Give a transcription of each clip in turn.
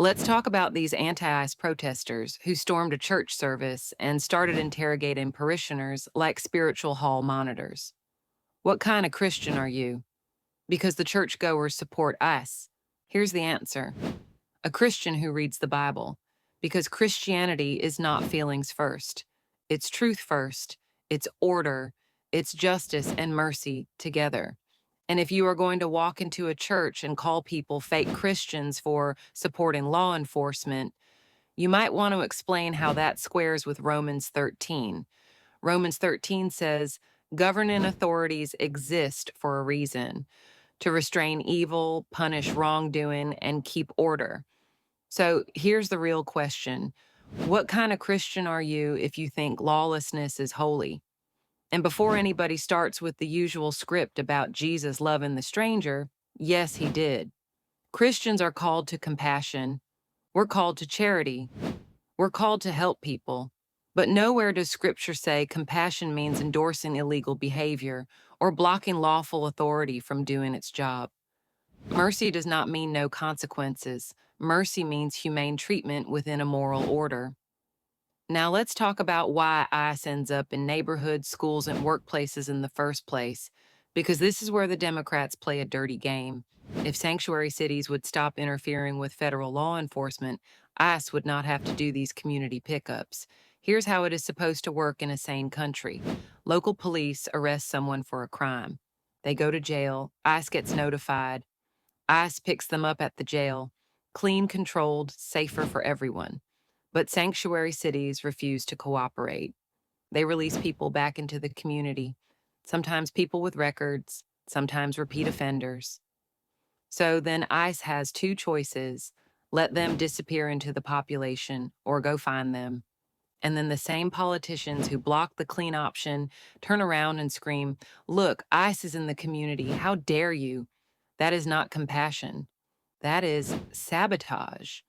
Let's talk about these anti-ICE protesters who stormed a church service and started interrogating parishioners like spiritual hall monitors. What kind of Christian are you? Because the churchgoers support ICE. Here's the answer: a Christian who reads the Bible. Because Christianity is not feelings first, it's truth first, it's order, it's justice and mercy together. And if you are going to walk into a church and call people fake Christians for supporting law enforcement, you might want to explain how that squares with Romans 13. Romans 13 says, governing authorities exist for a reason: to restrain evil, punish wrongdoing, and keep order. So here's the real question: what kind of Christian are you if you think lawlessness is holy? And before anybody starts with the usual script about Jesus loving the stranger, yes, he did. Christians are called to compassion. We're called to charity. We're called to help people. But nowhere does Scripture say compassion means endorsing illegal behavior or blocking lawful authority from doing its job. Mercy does not mean no consequences. Mercy means humane treatment within a moral order. Now let's talk about why ICE ends up in neighborhoods, schools, and workplaces in the first place, because this is where the Democrats play a dirty game. If sanctuary cities would stop interfering with federal law enforcement, ICE would not have to do these community pickups. Here's how it is supposed to work in a sane country. Local police arrest someone for a crime. They go to jail, ICE gets notified, ICE picks them up at the jail. Clean, controlled, safer for everyone. But sanctuary cities refuse to cooperate. They release people back into the community, sometimes people with records, sometimes repeat offenders. So then ICE has two choices: let them disappear into the population or go find them. And then the same politicians who block the clean option turn around and scream, look, ICE is in the community. How dare you? That is not compassion. That is sabotage.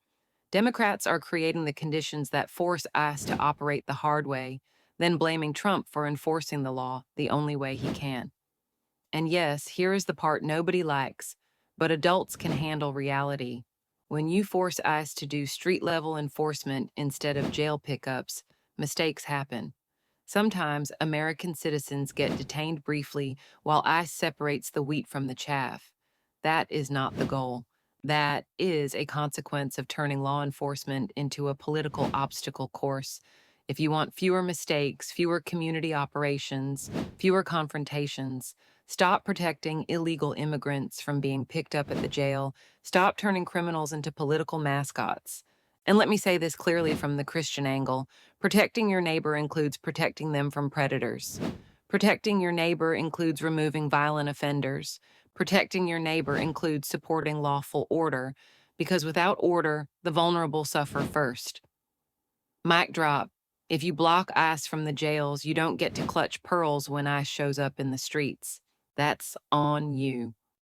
Democrats are creating the conditions that force ICE to operate the hard way, then blaming Trump for enforcing the law the only way he can. And yes, here is the part nobody likes, but adults can handle reality. When you force ICE to do street-level enforcement instead of jail pickups, mistakes happen. Sometimes American citizens get detained briefly while ICE separates the wheat from the chaff. That is not the goal. That is a consequence of turning law enforcement into a political obstacle course. If you want fewer mistakes, fewer community operations, fewer confrontations, stop protecting illegal immigrants from being picked up at the jail. Stop turning criminals into political mascots. And let me say this clearly from the Christian angle: protecting your neighbor includes protecting them from predators. Protecting your neighbor includes removing violent offenders. Protecting your neighbor includes supporting lawful order, because without order, the vulnerable suffer first. Mic drop. If you block ICE from the jails, you don't get to clutch pearls when ICE shows up in the streets. That's on you.